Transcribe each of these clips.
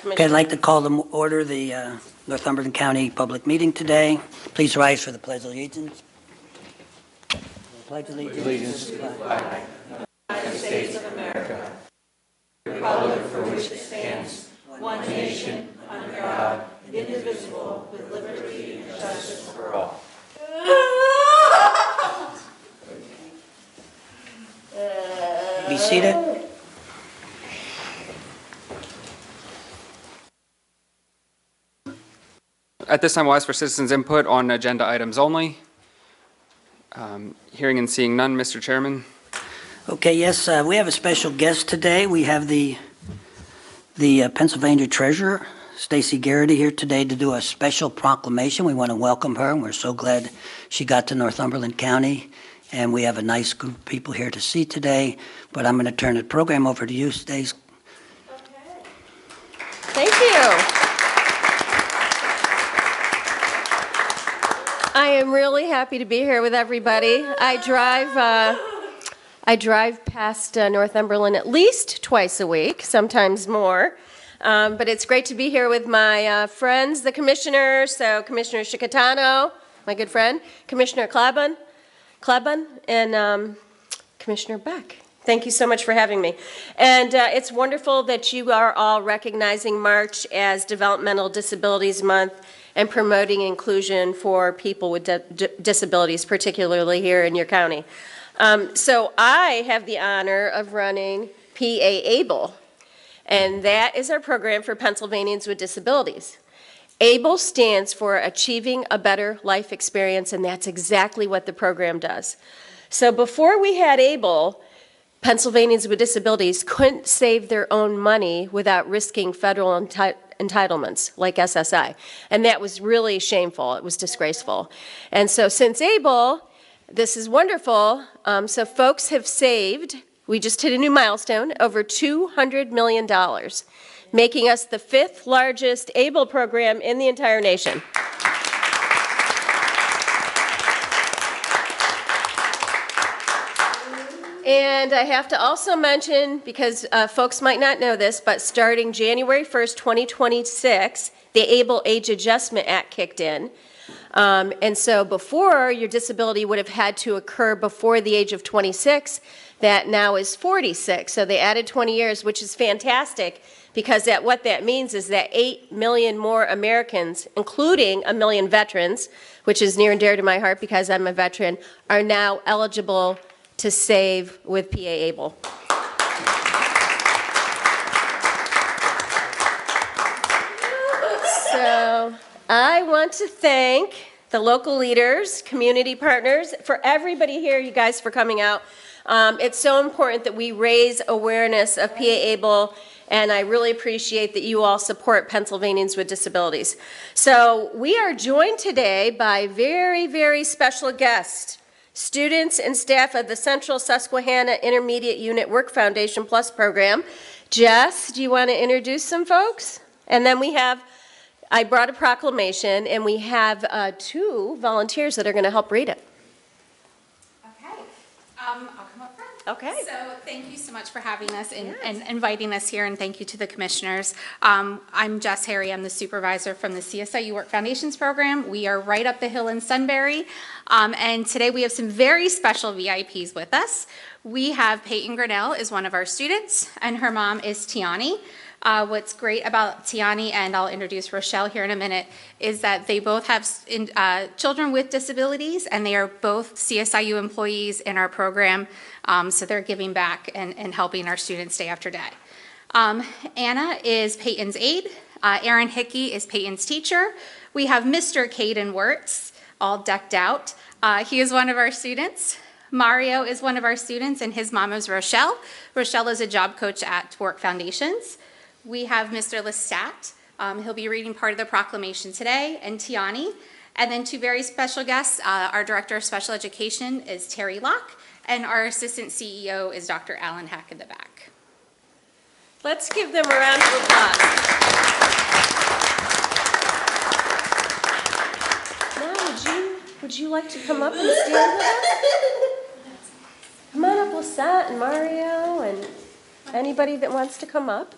Okay, I'd like to call to order the Northumberland County public meeting today. Please rise for the Pledge of Allegiance. Pledge allegiance to the flag. United States of America, the republic for which it stands, one nation, under God, indivisible, with liberty and justice for all. Be seated. At this time, we'll ask for citizens' input on agenda items only. Hearing and seeing none, Mr. Chairman. Okay, yes, we have a special guest today. We have the Pennsylvania Treasurer, Stacey Garrity, here today to do a special proclamation. We want to welcome her, and we're so glad she got to Northumberland County. And we have a nice group of people here to see today. But I'm going to turn the program over to you, Stacey. Okay. Thank you. I am really happy to be here with everybody. I drive past Northumberland at least twice a week, sometimes more. But it's great to be here with my friends, the commissioners. So Commissioner Shikatano, my good friend, Commissioner Klebon, and Commissioner Beck. Thank you so much for having me. And it's wonderful that you are all recognizing March as Developmental Disabilities Month and promoting inclusion for people with disabilities, particularly here in your county. So I have the honor of running PA ABLE, and that is our program for Pennsylvanians with disabilities. ABLE stands for Achieving a Better Life Experience, and that's exactly what the program does. So before we had ABLE, Pennsylvanians with disabilities couldn't save their own money without risking federal entitlements like SSI. And that was really shameful. It was disgraceful. And so since ABLE, this is wonderful. So folks have saved, we just hit a new milestone, over $200 million, making us the 5th largest ABLE program in the entire nation. And I have to also mention, because folks might not know this, but starting January 1st, 2026, the ABLE Age Adjustment Act kicked in. And so before, your disability would have had to occur before the age of 26. That now is 46. So they added 20 years, which is fantastic, because what that means is that 8 million more Americans, including 1 million veterans, which is near and dear to my heart because I'm a veteran, are now eligible to save with PA ABLE. So I want to thank the local leaders, community partners, for everybody here, you guys, for coming out. It's so important that we raise awareness of PA ABLE, and I really appreciate that you all support Pennsylvanians with disabilities. So we are joined today by very, very special guests, students and staff of the Central Susquehanna Intermediate Unit Work Foundation Plus program. Jess, do you want to introduce some folks? And then I brought a proclamation, and we have 2 volunteers that are going to help read it. Okay. I'll come up front. Okay. So thank you so much for having us and inviting us here, and thank you to the commissioners. I'm Jess Harry. I'm the supervisor from the CSIU Work Foundations program. We are right up the hill in Sunbury, and today we have some very special VIPs with us. We have Peyton Grinnell is one of our students, and her mom is Tiani. What's great about Tiani, and I'll introduce Rochelle here in a minute, is that they both have children with disabilities, and they are both CSIU employees in our program, so they're giving back and helping our students day after day. Anna is Peyton's aide. Aaron Hickey is Peyton's teacher. We have Mr. Caden Wirtz, all decked out. He is one of our students. Mario is one of our students, and his mom is Rochelle. Rochelle is a job coach at Work Foundations. We have Mr. Lestat. He'll be reading part of the proclamation today, and Tiani. And then 2 very special guests. Our Director of Special Education is Terry Locke, and our Assistant CEO is Dr. Alan Hack in the back. Let's give them a round of applause. Now, would you like to come up and stand with us? Come on up, Lestat and Mario, and anybody that wants to come up.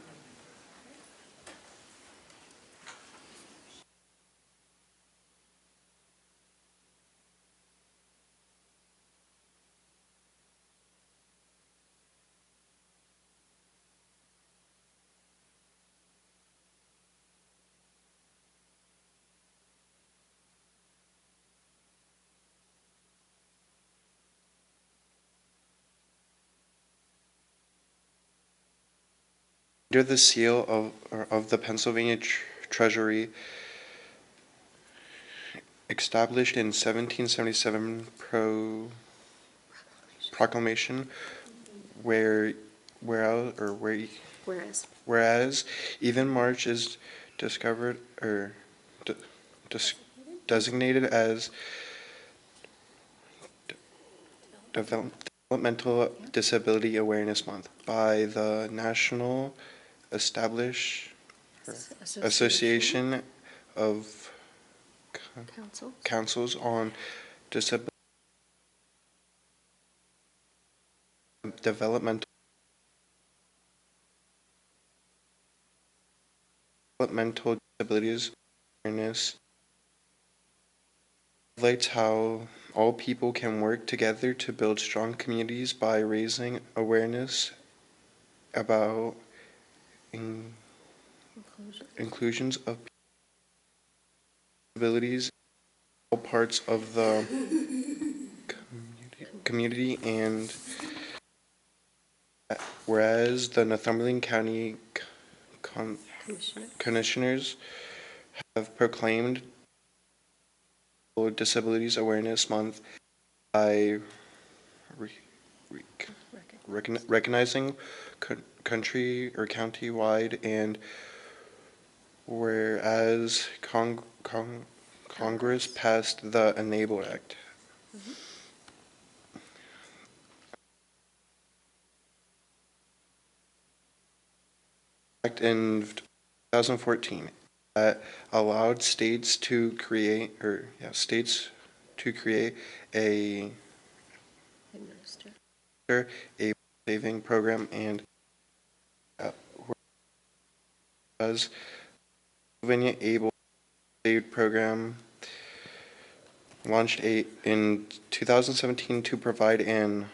under the seal of the Pennsylvania Treasury, established in 1777 proclamation, whereas even March is discovered or designated as Developmental Disability Awareness Month by the National Association of Councils on Developmental Disabilities Awareness highlights how all people can work together to build strong communities by raising awareness about inclusions of disabilities in all parts of the community, and whereas the Northumberland County Commissioners have proclaimed Disabilities Awareness Month by recognizing country or county-wide, and whereas Congress passed the Enable Act. Act in 2014 that allowed states to create a saving program, and was Pennsylvania Able Aid Program launched in 2017 to provide an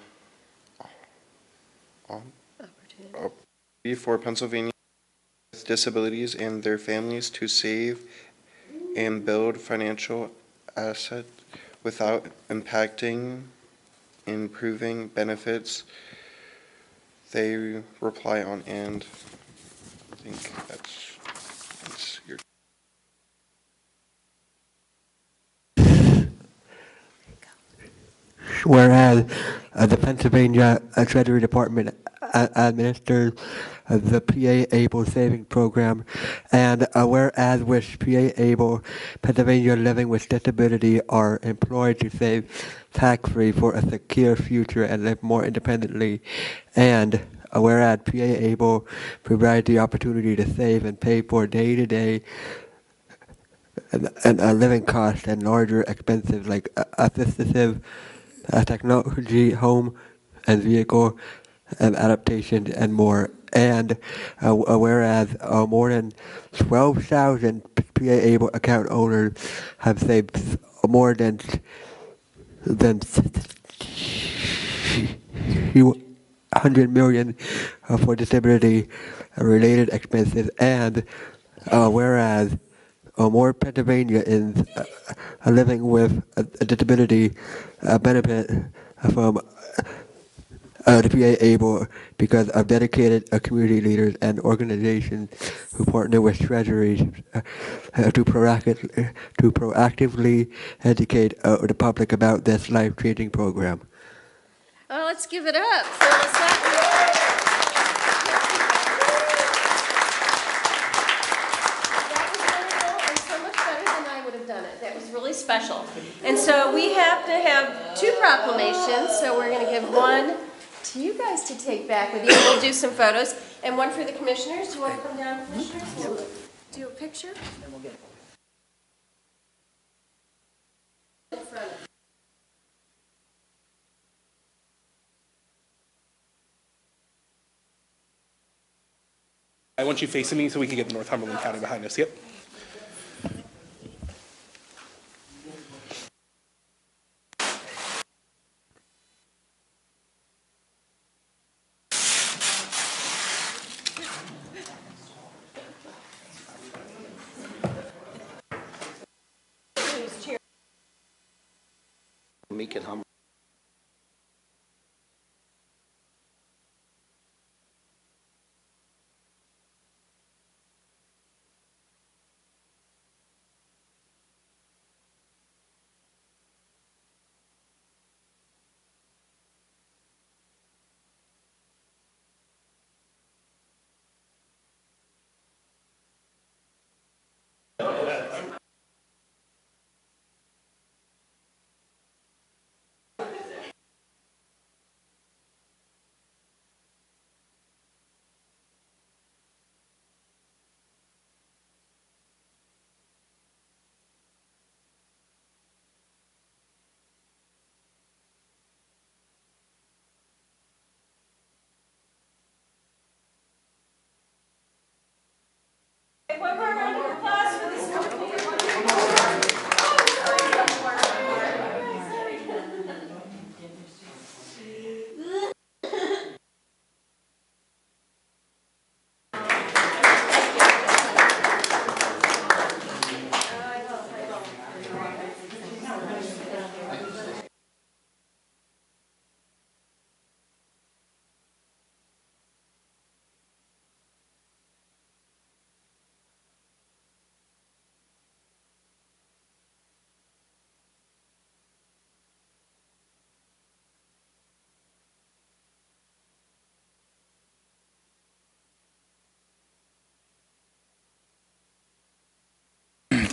opportunity for Pennsylvania with disabilities and their families to save and build financial assets without impacting improving benefits they rely on. And I think that's your. Whereas the Pennsylvania Treasury Department administers the PA Able Saving Program, and whereas with PA Able, Pennsylvania living with disability are employed to save tax-free for a secure future and live more independently, and whereas PA Able provides the opportunity to save and pay for day-to-day and living costs and larger expenses like assistive technology, home and vehicle adaptation, and more. And whereas more than 12,000 PA Able account owners have saved more than 100 million for disability-related expenses, and whereas more Pennsylvania is living with a disability benefit from the PA Able because of dedicated community leaders and organizations who partner with treasuries to proactively educate the public about this life-changing program. Oh, let's give it up for Lisette. Really special. And so we have to have two proclamations, so we're going to give one to you guys to take back with you. We'll do some photos, and one for the commissioners. Do you want to come down, commissioners? We'll do a picture. And we'll get in front of I want you facing me so we can get Northumberland County behind us. Yep. Meek and humble.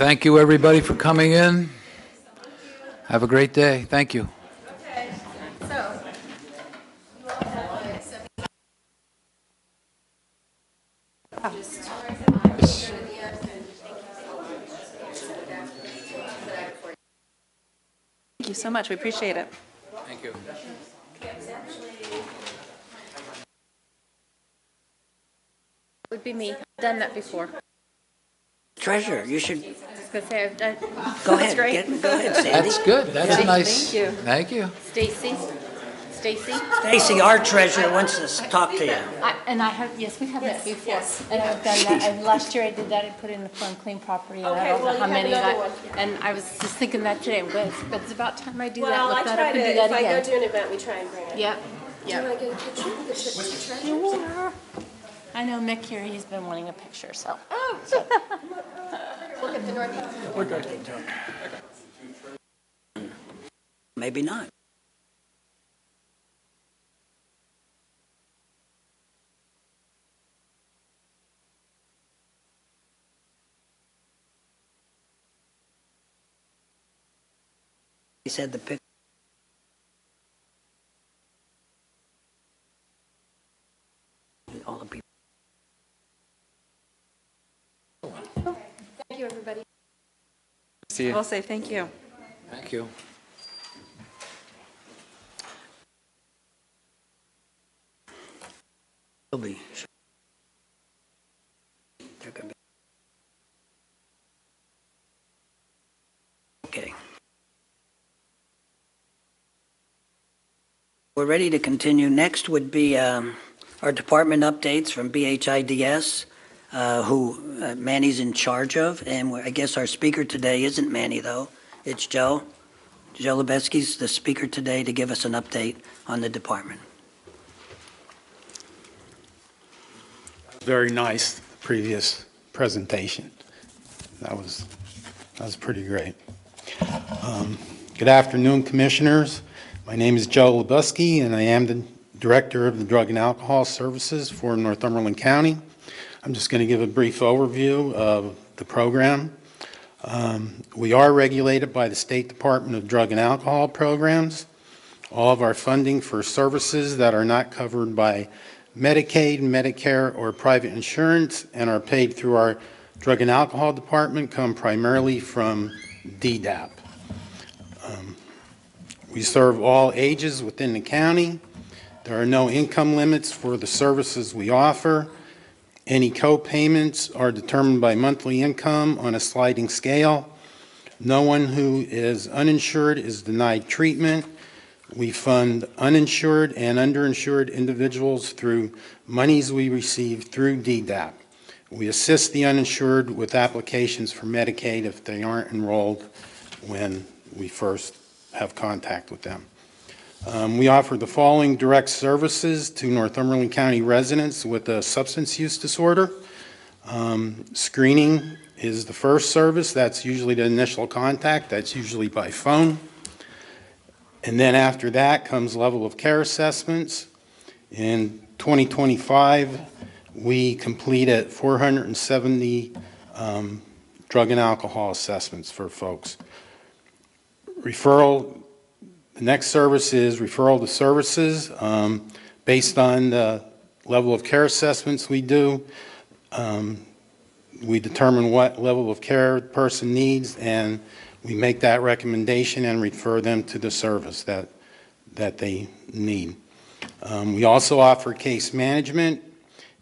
Thank you, everybody, for coming in. Have a great day. Thank you. Thank you so much. We appreciate it. Thank you. Would be me. I've done that before. Treasurer, you should, I was going to say, I've done. go ahead. Great. Go ahead, Sandy. That's good. That's Yeah. nice. Thank you. Thank you. Stacy? Stacy, our treasurer, wants to talk to you. Yes, we have met before. And I've done that, and last year I did that, I put in the fund claim property, and I Okay, don't well, know how you have many another that. one. And I was just thinking that today, but it's about time I do that, Well, I look that try up to, and do if that I go again. to an event, we try and bring it. Yep, Do you yep. want to get a picture with the treasurer? Sure. I know Mick here, he's been wanting a picture, so. Look at the north. Maybe not. He said the pic. All the people. Thank you, everybody. See you. We'll say thank you. Thank you. Will be. There could be. Okay. We're ready to continue. Next would be our department updates from BHIDS, who Manny's in charge of. And I guess our speaker today isn't Manny, though. It's Joe. Joe Lebesky's the speaker today to give us an update on the department. Very nice, previous presentation. That was pretty great. Good afternoon, Commissioners. My name is Joe Lebusky, and I am the Director of the Drug and Alcohol Services for Northumberland County. I'm just going to give a brief overview of the program. We are regulated by the State Department of Drug and Alcohol Programs. All of our funding for services that are not covered by Medicaid, Medicare, or private insurance and are paid through our Drug and Alcohol Department come primarily from DDAP. We serve all ages within the county. There are no income limits for the services we offer. Any co-payments are determined by monthly income on a sliding scale. No one who is uninsured is denied treatment. We fund uninsured and underinsured individuals through monies we receive through DDAP. We assist the uninsured with applications for Medicaid if they aren't enrolled when we first have contact with them. We offer the following direct services to Northumberland County residents with a substance use disorder. Screening is the first service. That's usually the initial contact. That's usually by phone. And then after that comes level of care assessments. In 2025, we completed 470 drug and alcohol assessments for folks. Referral, the next service is referral to services. Based on the level of care assessments we do, we determine what level of care the person needs, and we make that recommendation and refer them to the service that they need. We also offer case management.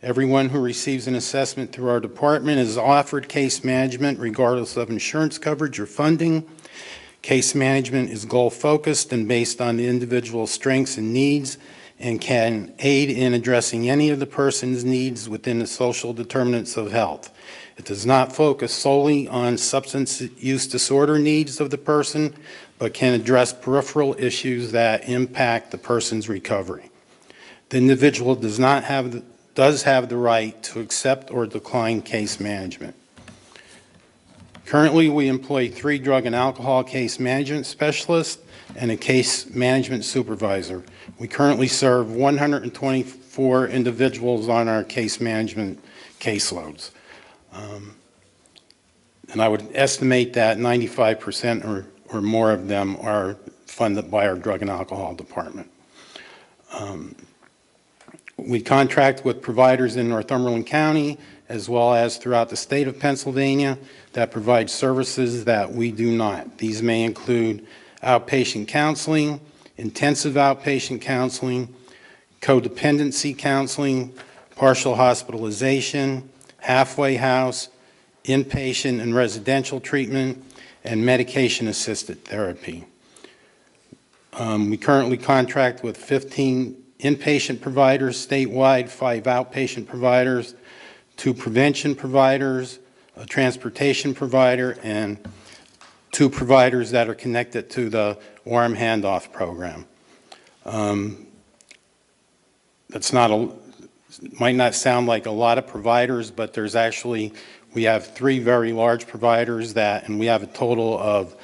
Everyone who receives an assessment through our department is offered case management regardless of insurance coverage or funding. Case management is goal-focused and based on the individual's strengths and needs and can aid in addressing any of the person's needs within the social determinants of health. It does not focus solely on substance use disorder needs of the person, but can address peripheral issues that impact the person's recovery. The individual does have the right to accept or decline case management. Currently, we employ 3 drug and alcohol case management specialists and a case management supervisor. We currently serve 124 individuals on our case management caseloads. And I would estimate that 95% or more of them are funded by our Drug and Alcohol Department. We contract with providers in Northumberland County as well as throughout the state of Pennsylvania that provide services that we do not. These may include outpatient counseling, intensive outpatient counseling, codependency counseling, partial hospitalization, halfway house, inpatient and residential treatment, and medication-assisted therapy. We currently contract with 15 inpatient providers statewide, 5 outpatient providers, 2 prevention providers, a transportation provider, and 2 providers that are connected to the Warm Handoff program. Might not sound like a lot of providers, but we have 3 very large providers and we have a total of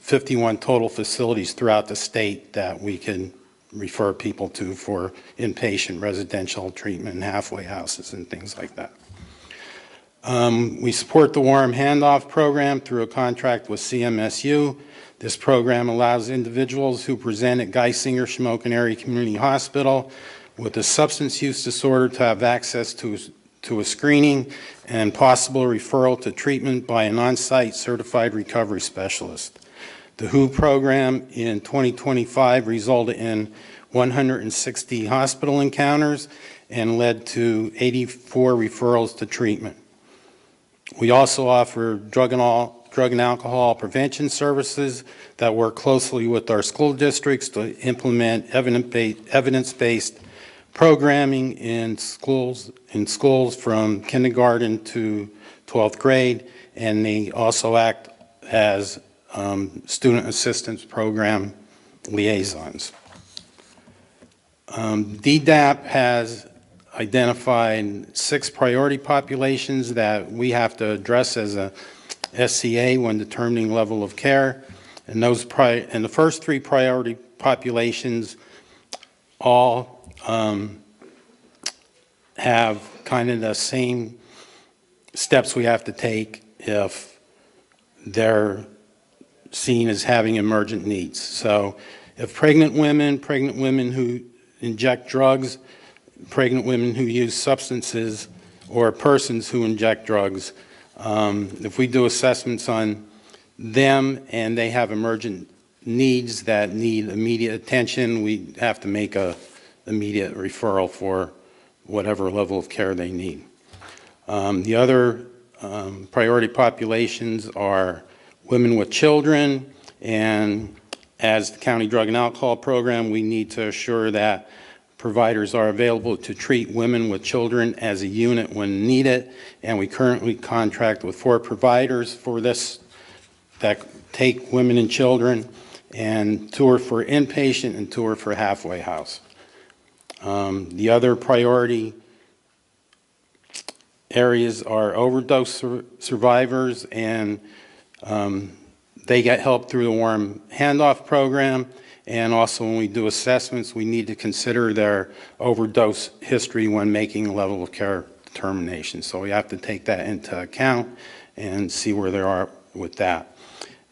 51 total facilities throughout the state that we can refer people to for inpatient residential treatment and halfway houses and things like that. We support the Warm Handoff program through a contract with CMSU. This program allows individuals who present at Geisinger Shamokin Area Community Hospital with a substance use disorder to have access to a screening and possible referral to treatment by an on-site certified recovery specialist. The WHO program in 2025 resulted in 160 hospital encounters and led to 84 referrals to treatment. We also offer drug and alcohol prevention services that work closely with our school districts to implement evidence-based programming in schools from kindergarten to 12th grade, and they also act as student assistance program liaisons. DDAP has identified 6 priority populations that we have to address as a SCA when determining level of care, and the first 3 priority populations all have kind of the same steps we have to take if they're seen as having emergent needs. So if pregnant women who inject drugs, pregnant women who use substances, or persons who inject drugs, if we do assessments on them and they have emergent needs that need immediate attention, we have to make a immediate referral for whatever level of care they need. The other priority populations are women with children, and as the County Drug and Alcohol Program, we need to assure that providers are available to treat women with children as a unit when needed, and we currently contract with 4 providers for this that take women and children, and 2 are for inpatient and 2 are for halfway house. The other priority areas are overdose survivors, and they get help through the Warm Handoff program. And also when we do assessments, we need to consider their overdose history when making level of care determinations. So we have to take that into account and see where they are with that.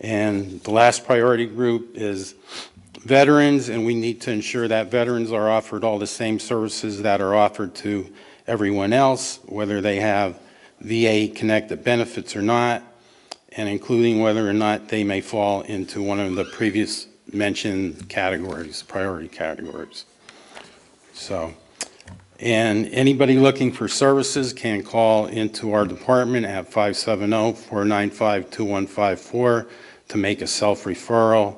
And the last priority group is veterans, and we need to ensure that veterans are offered all the same services that are offered to everyone else, whether they have VA-connected benefits or not, and including whether or not they may fall into one of the previous mentioned categories, priority categories. So, and anybody looking for services can call into our department at 570-495-2154 to make a self-referral.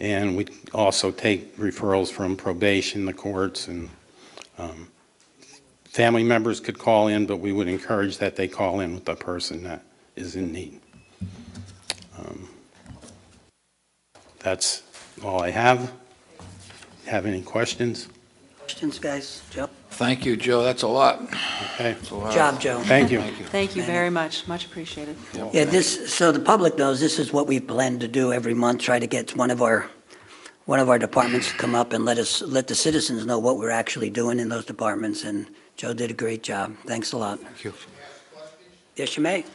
And we also take referrals from probation, the courts, and family members could call in, but we would encourage that they call in with the person that is in need. That's all I have. Have any questions? Questions, guys? Joe? Thank you, Joe. That's a lot. Okay. Good job, Joe. Thank you. Thank you very much. Much appreciated. Yeah, so the public knows this is what we plan to do every month, try to get one of our departments to come up and let the citizens know what we're actually doing in those departments, and Joe did a great job. Thanks a lot. Thank you. Yes, you may.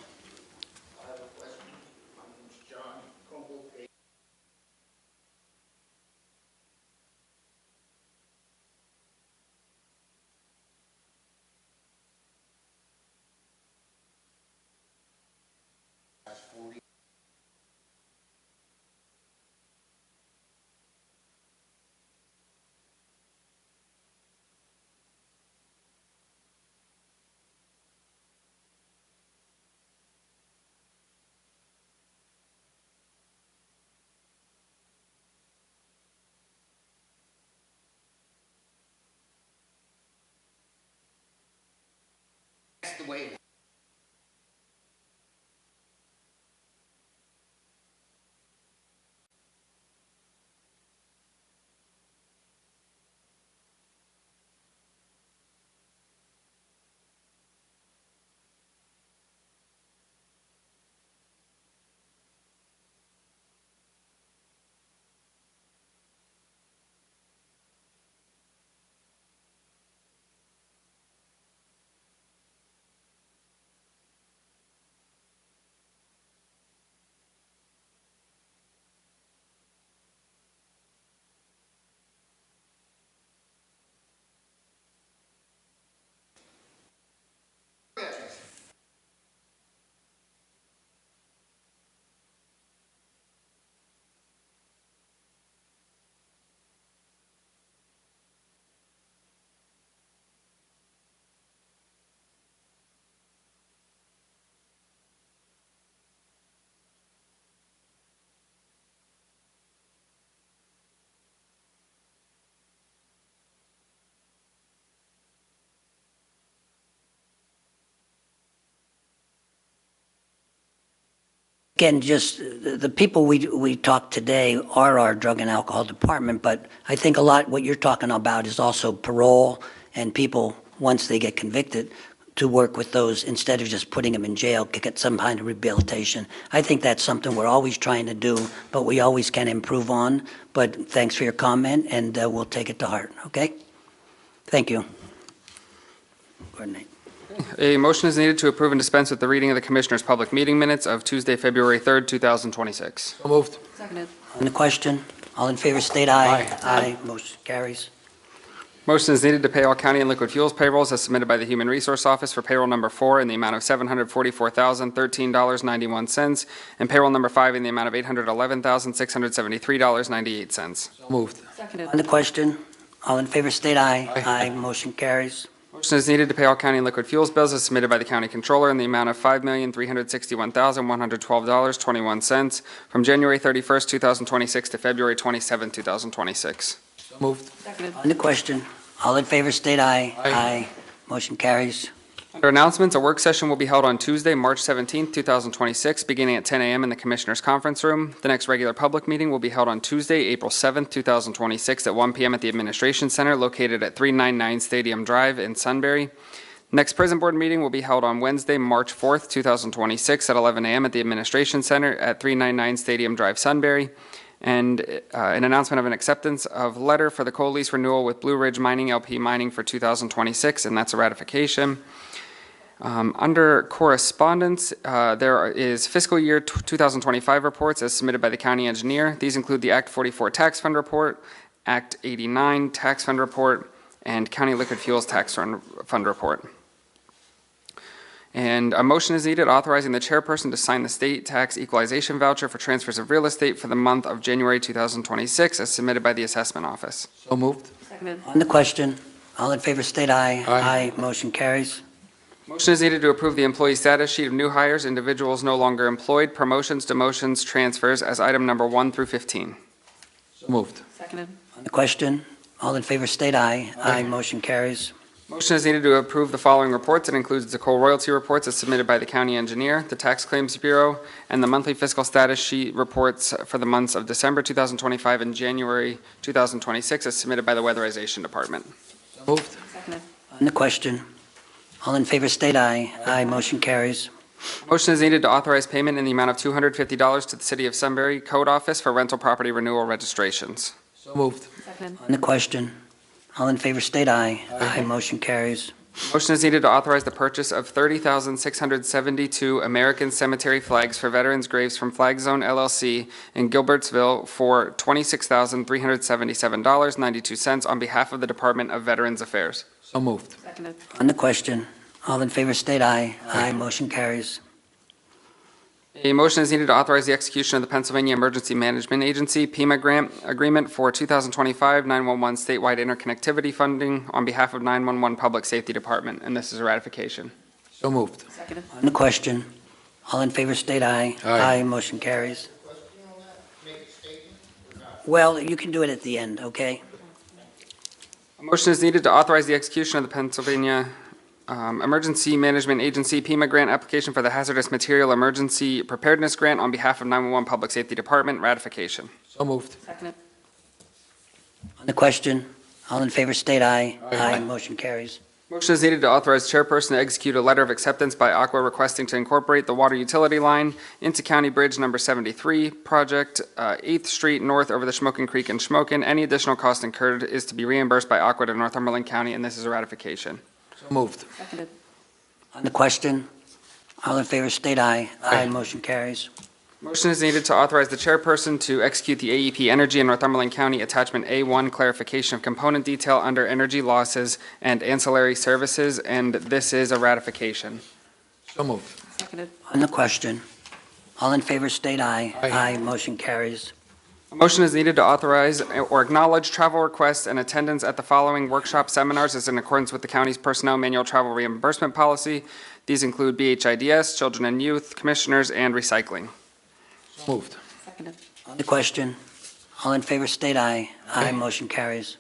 Again, just the people we talked today are our drug and alcohol department, but I think a lot what you're talking about is also parole and people, once they get convicted, to work with those instead of just putting them in jail, get some kind of rehabilitation. I think that's something we're always trying to do, but we always can improve on. But thanks for your comment, and we'll take it to heart, okay? Thank you. Coordinate. A motion is needed to approve and dispense with the reading of the Commissioners' public meeting minutes of Tuesday, February 3rd, 2026. So moved. Seconded. On the question, all in favor state aye. Aye. Aye. Motion carries. Motion is needed to pay all county and liquid fuels payrolls as submitted by the Human Resource Office for payroll number 4 in the amount of $744,013.91 and payroll number 5 in the amount of $811,673.98. So moved. Seconded. On the question, all in favor state aye. Aye. Motion carries. Motion is needed to pay all county and liquid fuels bills as submitted by the County Controller in the amount of $5,361,112.21 from January 31st, 2026 to February 27th, 2026. So moved. Seconded. On the question, all in favor state aye. Aye. Motion carries. Under announcements, a work session will be held on Tuesday, March 17th, 2026, beginning at 10 a.m. in the Commissioners' Conference Room. The next regular public meeting will be held on Tuesday, April 7th, 2026, at 1 p.m. at the Administration Center located at 399 Stadium Drive in Sunbury. Next Prison Board meeting will be held on Wednesday, March 4th, 2026, at 11 a.m. at the Administration Center at 399 Stadium Drive, Sunbury. And an announcement of an acceptance of letter for the coal lease renewal with Blue Ridge Mining LP Mining for 2026, and that's a ratification. Under correspondence, there is fiscal year 2025 reports as submitted by the county engineer. These include the Act 44 Tax Fund Report, Act 89 Tax Fund Report, and County Liquid Fuels Tax Fund Report. And a motion is needed authorizing the chairperson to sign the state tax equalization voucher for transfers of real estate for the month of January 2026 as submitted by the assessment office. So moved. Seconded. On the question, all in favor state aye. Aye. Motion carries. Motion is needed to approve the employee status sheet of new hires, individuals no longer employed, promotions, demotions, transfers as item number 1 through 15. So moved. Seconded. On the question, all in favor state aye. Motion carries. Motion is needed to approve the following reports. It includes the coal royalty reports as submitted by the county engineer, the Tax Claims Bureau, and the monthly fiscal status sheet reports for the months of December 2025 and January 2026 as submitted by the Weatherization Department. So moved. Seconded. On the question, all in favor state aye. Motion carries. Motion is needed to authorize payment in the amount of $250 to the City of Sunbury Code Office for rental property renewal registrations. So moved. Seconded. On the question, all in favor state aye. Motion carries. Motion is needed to authorize the purchase of 30,672 American cemetery flags for veterans' graves from Flag Zone LLC in Gilbertsville for $26,377.92 on behalf of the Department of Veterans Affairs. So moved. Seconded. On the question, all in favor state aye. Motion carries. A motion is needed to authorize the execution of the Pennsylvania Emergency Management Agency (PEMA) grant agreement for 2025 911 statewide interconnectivity funding on behalf of 911 Public Safety Department, and this is a ratification. So moved. On the question, all in favor state aye. Aye. Motion carries. Well, you can do it at the end, okay? A motion is needed to authorize the execution of the Pennsylvania Emergency Management Agency (PEMA) grant application for the Hazardous Material Emergency Preparedness Grant on behalf of 911 Public Safety Department, ratification. So moved. On the question, all in favor state aye. Aye. Motion carries. Motion is needed to authorize chairperson to execute a letter of acceptance by Aqua requesting to incorporate the water utility line into County Bridge number 73, project 8th Street North over the Schmoken Creek in Schmoken. Any additional cost incurred is to be reimbursed by Aqua to Northumberland County, and this is a ratification. So moved. On the question, all in favor state aye. Aye. Motion carries. Motion is needed to authorize the chairperson to execute the AEP Energy in Northumberland County Attachment A1 clarification of component detail under energy losses and ancillary services, and this is a ratification. So moved. On the question, all in favor state aye. Aye. Motion carries. A motion is needed to authorize or acknowledge travel requests and attendance at the following workshop seminars as in accordance with the county's personnel manual travel reimbursement policy. These include BHIDS, Children and Youth, Commissioners, and Recycling. So moved. On the question, all in favor state aye. Aye. Motion carries.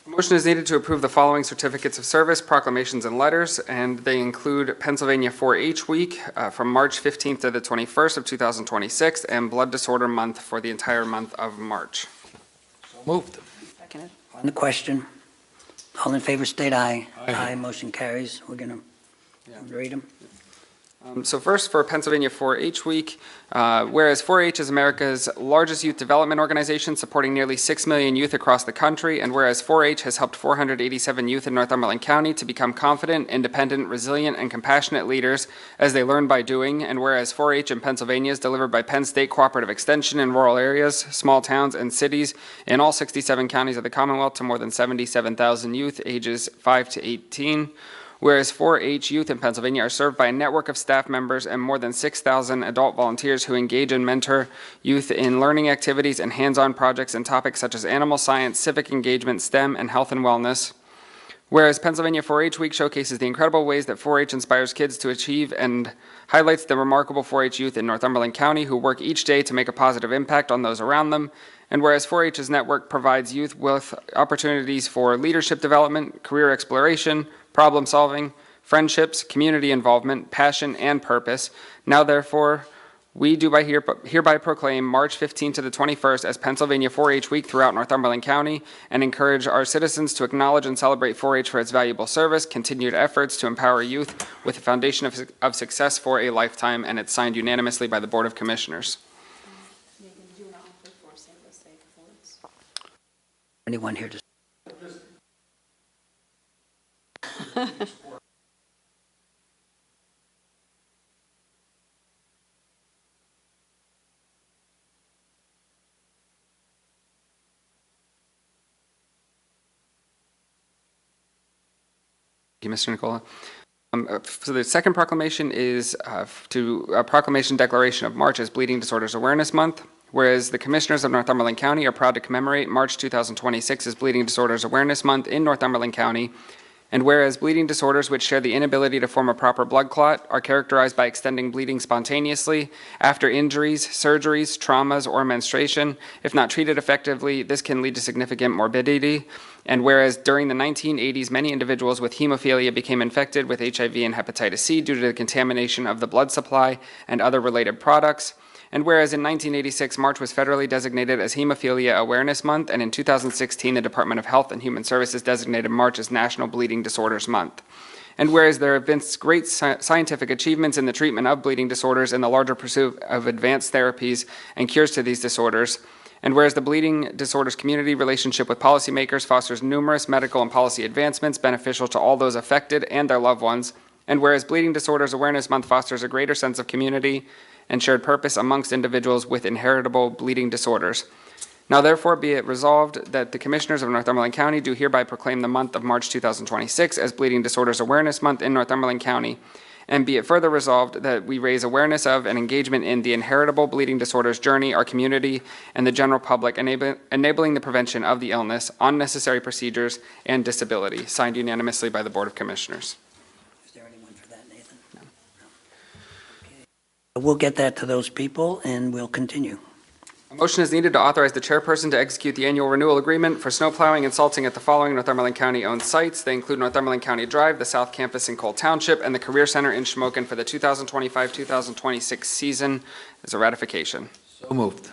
A motion is needed to approve the following certificates of service, proclamations, and letters, and they include Pennsylvania 4-H Week from March 15th to the 21st of 2026, and Blood Disorder Month for the entire month of March. So moved. On the question, all in favor state aye. Aye. Motion carries. We're going to read them. So first, for Pennsylvania 4-H Week, whereas 4-H is America's largest youth development organization supporting nearly 6 million youth across the country, and whereas 4-H has helped 487 youth in Northumberland County to become confident, independent, resilient, and compassionate leaders as they learn by doing, and whereas 4-H in Pennsylvania is delivered by Penn State Cooperative Extension in rural areas, small towns, and cities in all 67 counties of the Commonwealth to more than 77,000 youth ages 5 to 18, whereas 4-H youth in Pennsylvania are served by a network of staff members and more than 6,000 adult volunteers who engage and mentor youth in learning activities and hands-on projects in topics such as animal science, civic engagement, STEM, and health and wellness. Whereas Pennsylvania 4-H Week showcases the incredible ways that 4-H inspires kids to achieve and highlights the remarkable 4-H youth in Northumberland County who work each day to make a positive impact on those around them. And whereas 4-H's network provides youth with opportunities for leadership development, career exploration, problem solving, friendships, community involvement, passion, and purpose. Now, therefore, we do hereby proclaim March 15th to the 21st as Pennsylvania 4-H Week throughout Northumberland County and encourage our citizens to acknowledge and celebrate 4-H for its valuable service, continued efforts to empower youth with a foundation of success for a lifetime, and it's signed unanimously by the Board of Commissioners. Anyone here to? Thank you, Mr. Nicola. So the second proclamation is to a proclamation declaration of March as Bleeding Disorders Awareness Month. Whereas the Commissioners of Northumberland County are proud to commemorate March 2026 as Bleeding Disorders Awareness Month in Northumberland County, and whereas bleeding disorders which share the inability to form a proper blood clot are characterized by extending bleeding spontaneously after injuries, surgeries, traumas, or menstruation. If not treated effectively, this can lead to significant morbidity. And whereas during the 1980s, many individuals with hemophilia became infected with HIV and hepatitis C due to the contamination of the blood supply and other related products. And whereas in 1986, March was federally designated as Hemophilia Awareness Month, and in 2016, the Department of Health and Human Services designated March as National Bleeding Disorders Month. And whereas there have been great scientific achievements in the treatment of bleeding disorders and the larger pursuit of advanced therapies and cures to these disorders, and whereas the bleeding disorders community relationship with policymakers fosters numerous medical and policy advancements beneficial to all those affected and their loved ones, and whereas Bleeding Disorders Awareness Month fosters a greater sense of community and shared purpose amongst individuals with inheritable bleeding disorders. Now therefore be it resolved that the Commissioners of Northumberland County do hereby proclaim the month of March 2026 as Bleeding Disorders Awareness Month in Northumberland County, And be it further resolved that we raise awareness of and engagement in the inheritable bleeding disorders journey, our community, and the general public, enabling the prevention of the illness, unnecessary procedures, and disability. Signed unanimously by the Board of Commissioners. Is there anyone for that, Nathan? No. Okay. We'll get that to those people, and we'll continue. A motion is needed to authorize the chairperson to execute the annual renewal agreement for snow plowing and salting at the following Northumberland County-owned sites. They include Northumberland County Drive, the South Campus in Cole Township, and the Career Center in Shamokin for the 2025-2026 season. As a ratification. So moved.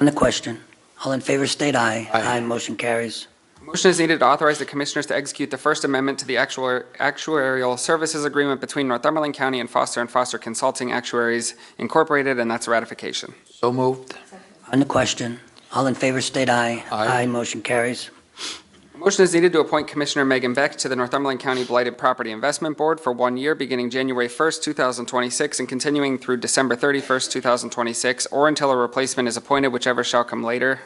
On the question, all in favor state aye. Aye. Motion carries. A motion is needed to authorize the Commissioners to execute the First Amendment to the Actuarial Services Agreement between Northumberland County and Foster Consulting Actuaries Incorporated, and that's a ratification. So moved. On the question, all in favor state aye. Aye. Motion carries. A motion is needed to appoint Commissioner Megan Beck to the Northumberland County Blighted Property Investment Board for 1 year, beginning January 1st, 2026, and continuing through December 31st, 2026, or until a replacement is appointed, whichever shall come later.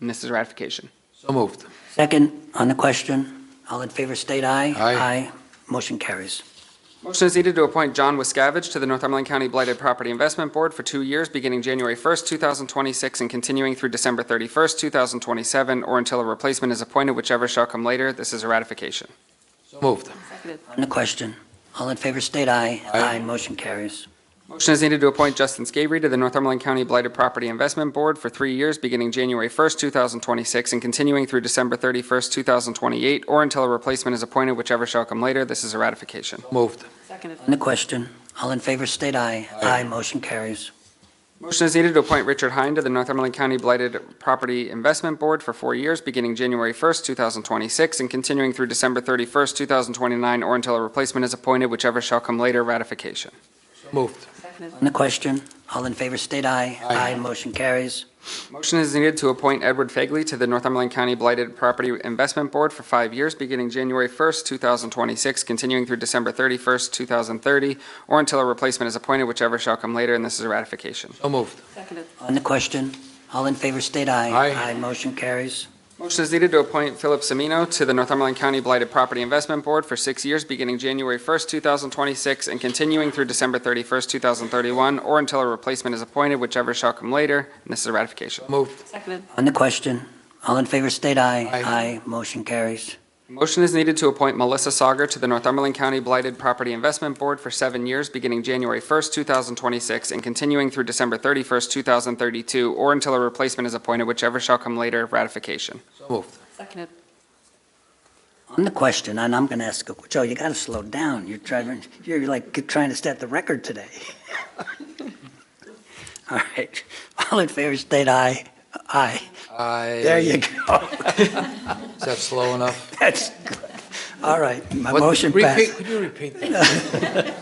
And this is ratification. So moved. Second, on the question, all in favor state aye. Aye. Motion carries. Motion is needed to appoint John Wiscavage to the Northumberland County Blighted Property Investment Board for 2 years, beginning January 1st, 2026, and continuing through December 31st, 2027, or until a replacement is appointed, whichever shall come later. This is a ratification. So moved. On the question, all in favor state aye. Aye. Motion carries. Motion is needed to appoint Justin Scabry to the Northumberland County Blighted Property Investment Board for 3 years, beginning January 1st, 2026, and continuing through December 31st, 2028, or until a replacement is appointed, whichever shall come later. This is a ratification. So moved. On the question, all in favor state aye. Aye. Motion carries. Motion is needed to appoint Richard Hine to the Northumberland County Blighted Property Investment Board for 4 years, beginning January 1st, 2026, and continuing through December 31st, 2029, or until a replacement is appointed, whichever shall come later. Ratification. So moved. On the question, all in favor state aye. Aye. Motion carries. Motion is needed to appoint Edward Fagley to the Northumberland County Blighted Property Investment Board for 5 years, beginning January 1st, 2026, continuing through December 31st, 2030, or until a replacement is appointed, whichever shall come later, and this is a ratification. So moved. On the question, all in favor state aye. Aye. Motion carries. Motion is needed to appoint Philip Semino to the Northumberland County Blighted Property Investment Board for 6 years, beginning January 1st, 2026, and continuing through December 31st, 2031, or until a replacement is appointed, whichever shall come later, and this is a ratification. So moved. On the question, all in favor state aye. Aye. Motion carries. Motion is needed to appoint Melissa Sauger to the Northumberland County Blighted Property Investment Board for 7 years, beginning January 1st, 2026, and continuing through December 31st, 2032, or until a replacement is appointed, whichever shall come later. Ratification. So moved. On the question, and I'm going to ask, Joe, you got to slow down. You're like trying to set the record today. All right. All in favor state aye. Aye. There you go. Is that slow enough? That's good. All right. My motion passed. Could you repeat that?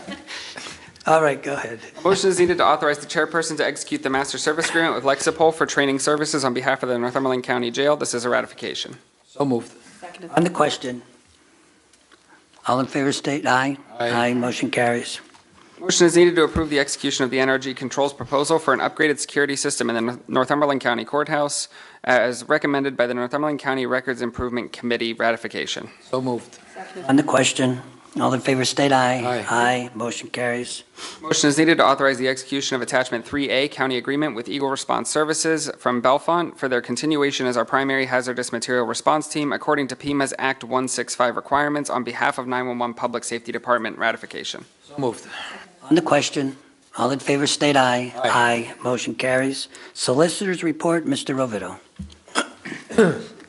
All right, go ahead. A motion is needed to authorize the chairperson to execute the master service agreement with Lexipol for training services on behalf of the Northumberland County Jail. This is a ratification. So moved. On the question, all in favor state aye. Aye. Motion carries. Motion is needed to approve the execution of the NRG Controls proposal for an upgraded security system in the Northumberland County Courthouse as recommended by the Northumberland County Records Improvement Committee. Ratification. So moved. On the question, all in favor state aye. Aye. Motion carries. Motion is needed to authorize the execution of Attachment 3A County Agreement with Eagle Response Services from Bellefonte for their continuation as our primary hazardous material response team according to PEMA's Act 165 requirements on behalf of 911 Public Safety Department. Ratification. So moved. On the question, all in favor state aye. Aye. Motion carries. Solicitors report, Mr. Rovito.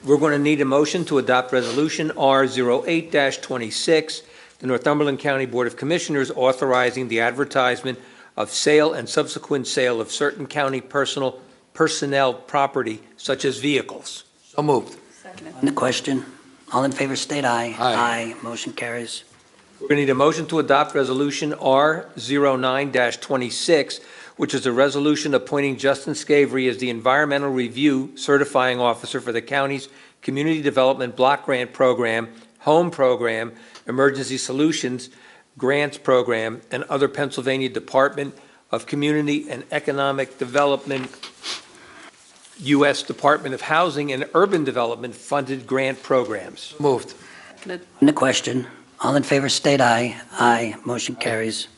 We're going to need a motion to adopt Resolution R08-26, the Northumberland County Board of Commissioners authorizing the advertisement of sale and subsequent sale of certain county personnel property, such as vehicles. So moved. On the question, all in favor state aye. Aye. Motion carries. We're going to need a motion to adopt Resolution R09-26, which is a resolution appointing Justin Scavry as the Environmental Review Certifying Officer for the county's Community Development Block Grant Program, Home Program, Emergency Solutions Grants Program, and other Pennsylvania Department of Community and Economic Development, U.S. Department of Housing and Urban Development funded grant programs. Moved. On the question, all in favor state aye. Motion carries.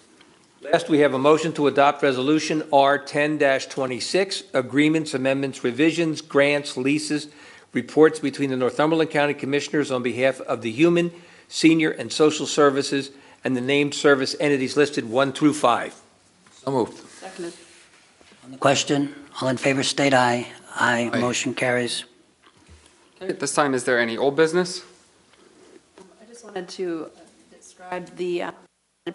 Last, we have a motion to adopt Resolution R 10-26, agreements, amendments, revisions, grants, leases, reports between the Northumberland County Commissioners on behalf of the Human, Senior, and Social Services and the named service entities listed 1 through 5. So moved. Seconded. On the question, all in favor state aye. Aye. Aye. Motion carries. Okay, at this time, is there any old business? I just wanted to describe the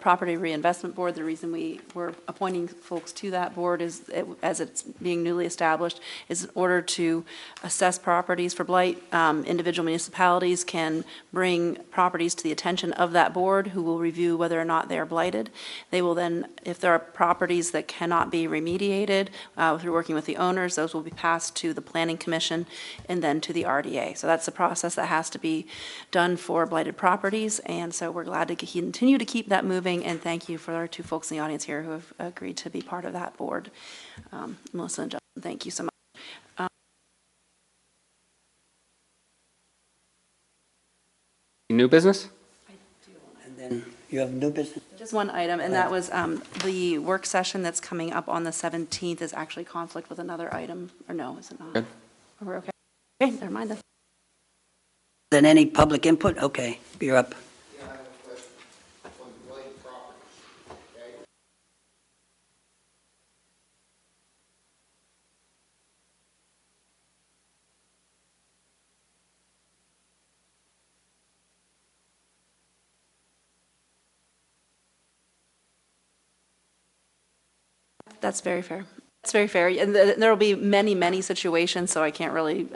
Property Reinvestment Board. The reason we were appointing folks to that board is, as it's being newly established, is in order to assess properties for blight. Individual municipalities can bring properties to the attention of that board, who will review whether or not they are blighted. They will then, if there are properties that cannot be remediated through working with the owners, those will be passed to the Planning Commission and then to the RDA. So that's the process that has to be done for blighted properties, and so we're glad to continue to keep that moving. And thank you for our two folks in the audience here who have agreed to be part of that board. Melissa and Justin, thank you so much. New business? And then you have new business? Just one item, and that was the work session that's coming up on the 17th is actually conflict with another item, or no, is it not? Good. We're okay? Okay, never mind then. Then any public input? Okay, you're up. That's very fair. That's very fair. And there will be many, many situations, so I can't really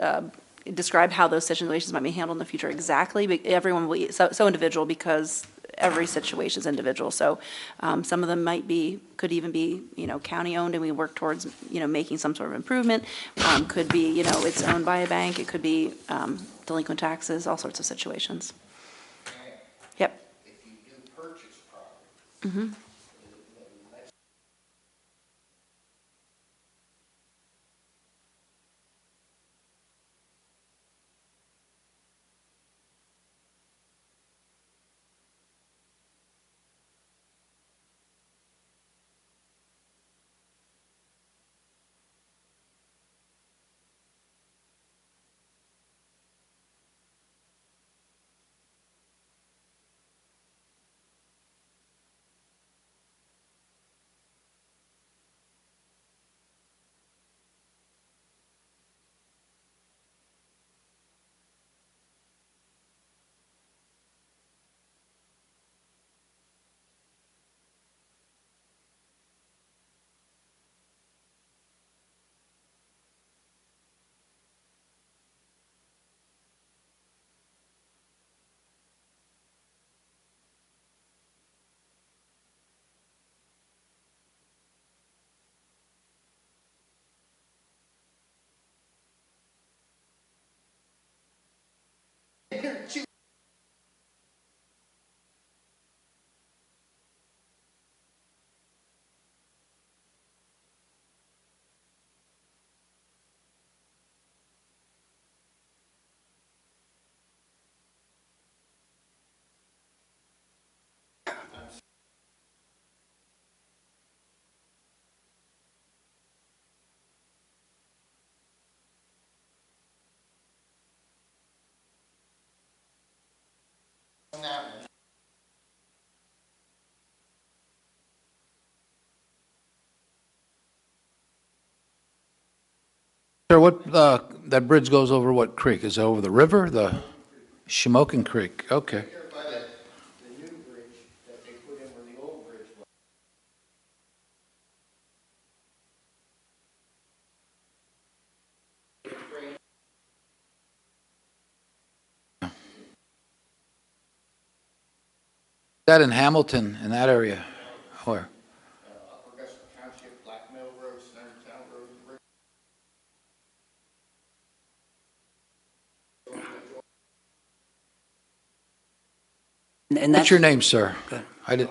describe how those situations might be handled in the future exactly. But everyone will be so individual because every situation is individual. So some of them could even be, county owned and we work towards, making some sort of improvement. Could be, it's owned by a bank. It could be delinquent taxes, all sorts of situations. Yep. If you do purchase property. Mm-hmm. Sir, that bridge goes over what creek? Is it over the river, the Shamokin Creek? Okay. By the new bridge that they put in where the old bridge was. That in Hamilton, in that area? Where? Upper Augusta Township, Black Mill Road, Centertown Road, Bridge. And What's your name, sir? Good. I did.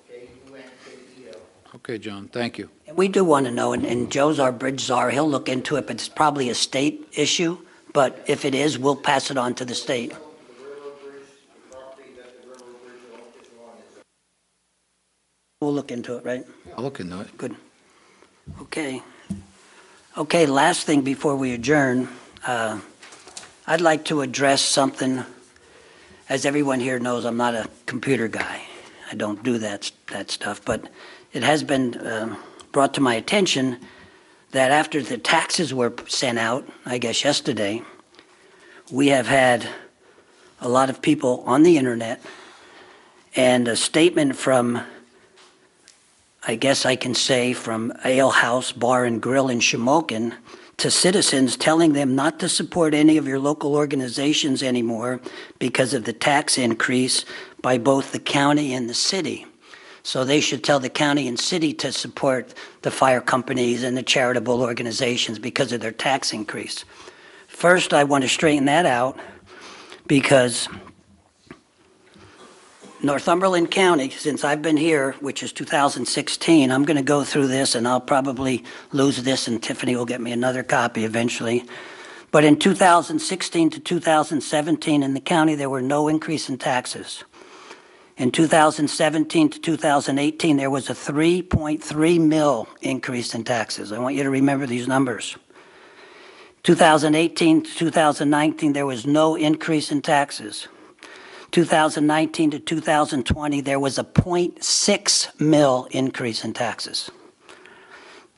K-U-N-K-E-O. Okay, John, thank you. We do want to know, and Joe's our bridge czar, he'll look into it, but it's probably a state issue. But if it is, we'll pass it on to the state. The railroad bridge, the property that the railroad bridge is on is We'll look into it, right? I'll look into it. Good. Okay. Okay, last thing before we adjourn, I'd like to address something. As everyone here knows, I'm not a computer guy. I don't do that stuff, but it has been brought to my attention that after the taxes were sent out, I guess yesterday, we have had a lot of people on the internet and a statement from, I guess I can say, from Ale House Bar and Grill in Shamokin to citizens telling them not to support any of your local organizations anymore because of the tax increase by both the county and the city. So they should tell the county and city to support the fire companies and the charitable organizations because of their tax increase. First, I want to straighten that out because Northumberland County, since I've been here, which is 2016, I'm going to go through this and I'll probably lose this and Tiffany will get me another copy eventually. But in 2016 to 2017 in the county, there were no increase in taxes. In 2017 to 2018, there was a 3.3 mil increase in taxes. I want you to remember these numbers. 2018 to 2019, there was no increase in taxes. 2019 to 2020, there was a 0.6 mil increase in taxes.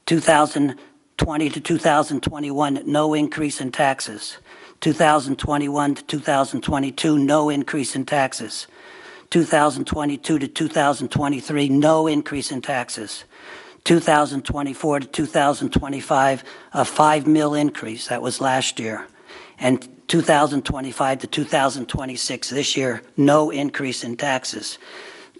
2020 to 2021, no increase in taxes. 2021 to 2022, no increase in taxes. 2022 to 2023, no increase in taxes. 2024 to 2025, a 5 mil increase. That was last year. And 2025 to 2026, this year, no increase in taxes.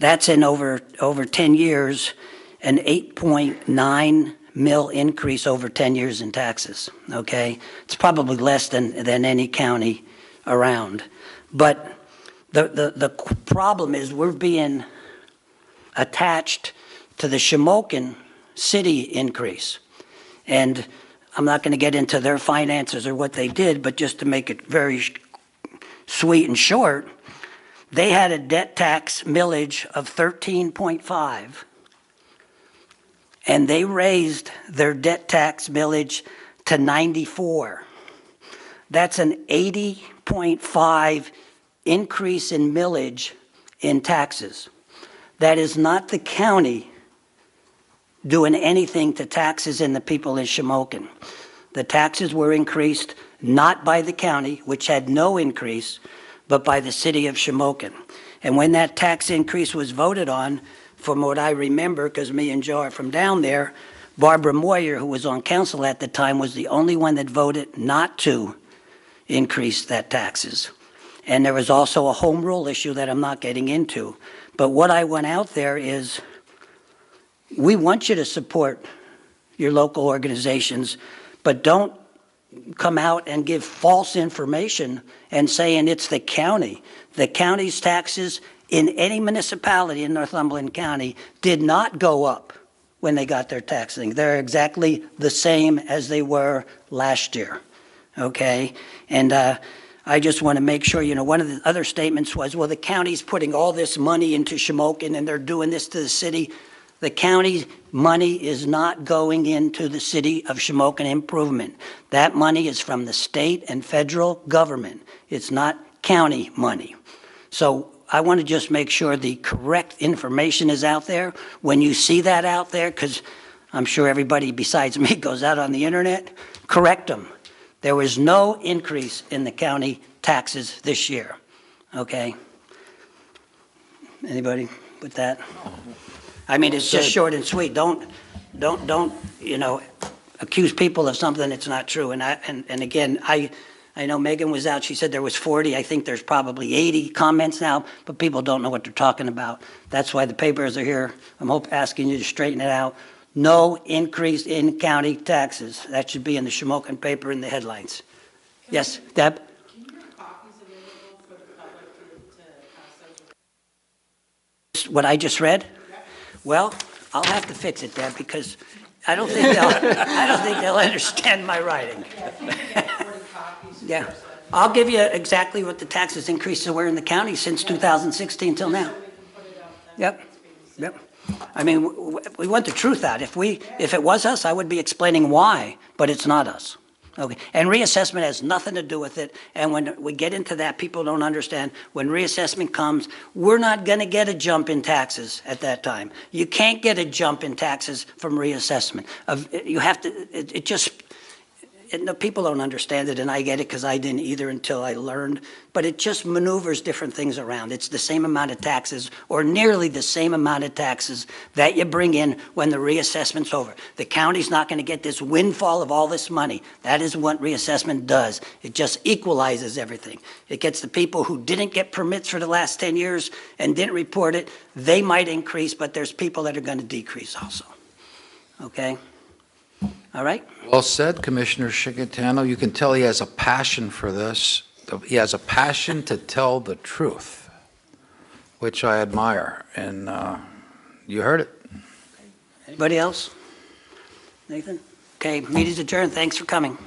That's in over 10 years, an 8.9 mil increase over 10 years in taxes, okay? It's probably less than any county around. But the problem is we're being attached to the Shamokin city increase. And I'm not going to get into their finances or what they did, but just to make it very sweet and short, they had a debt tax millage of 13.5, and they raised their debt tax millage to 94. That's an 80.5 increase in millage in taxes. That is not the county doing anything to taxes and the people in Shamokin. The taxes were increased not by the county, which had no increase, but by the city of Shamokin. And when that tax increase was voted on, from what I remember, because me and Joe are from down there, Barbara Moyer, who was on council at the time, was the only one that voted not to increase that taxes. And there was also a home rule issue that I'm not getting into. But what I went out there is, we want you to support your local organizations, but don't come out and give false information and saying it's the county. The county's taxes in any municipality in Northumberland County did not go up when they got their taxing. They're exactly the same as they were last year, okay? And I just want to make sure, you know, one of the other statements was, well, the county's putting all this money into Shamokin and they're doing this to the city. The county money is not going into the city of Shamokin improvement. That money is from the state and federal government. It's not county money. So I want to just make sure the correct information is out there. When you see that out there, because I'm sure everybody besides me goes out on the internet, correct them. There was no increase in the county taxes this year, okay? Anybody with that? I mean, it's just short and sweet. Don't, you know, accuse people of something that's not true. And again, I know Megan was out. She said there was 40. I think there's probably 80 comments now, but people don't know what they're talking about. That's why the papers are here. I'm asking you to straighten it out. No increase in county taxes. That should be in the Shamokin paper in the headlines. Yes, Deb? What I just read? Well, I'll have to fix it, Deb, because I don't think they'll understand my writing. Yeah, I'll give you exactly what the taxes increases were in the county since 2016 till now. Yep. I mean, we want the truth out. If it was us, I would be explaining why, but it's not us. Okay, and reassessment has nothing to do with it, and when we get into that, people don't understand. When reassessment comes, we're not going to get a jump in taxes at that time. You can't get a jump in taxes from reassessment. You have to, it just, no, people don't understand it, and I get it because I didn't either until I learned, but it just maneuvers different things around. It's the same amount of taxes, or nearly the same amount of taxes that you bring in when the reassessment's over. The county's not going to get this windfall of all this money. That is what reassessment does. It just equalizes everything. It gets the people who didn't get permits for the last 10 years and didn't report it, they might increase, but there's people that are going to decrease also. Okay? All right? Well said, Commissioner Chickatano. You can tell he has a passion for this. He has a passion to tell the truth, which I admire, and you heard it. Anybody else? Nathan? Okay, meeting's adjourned. Thanks for coming.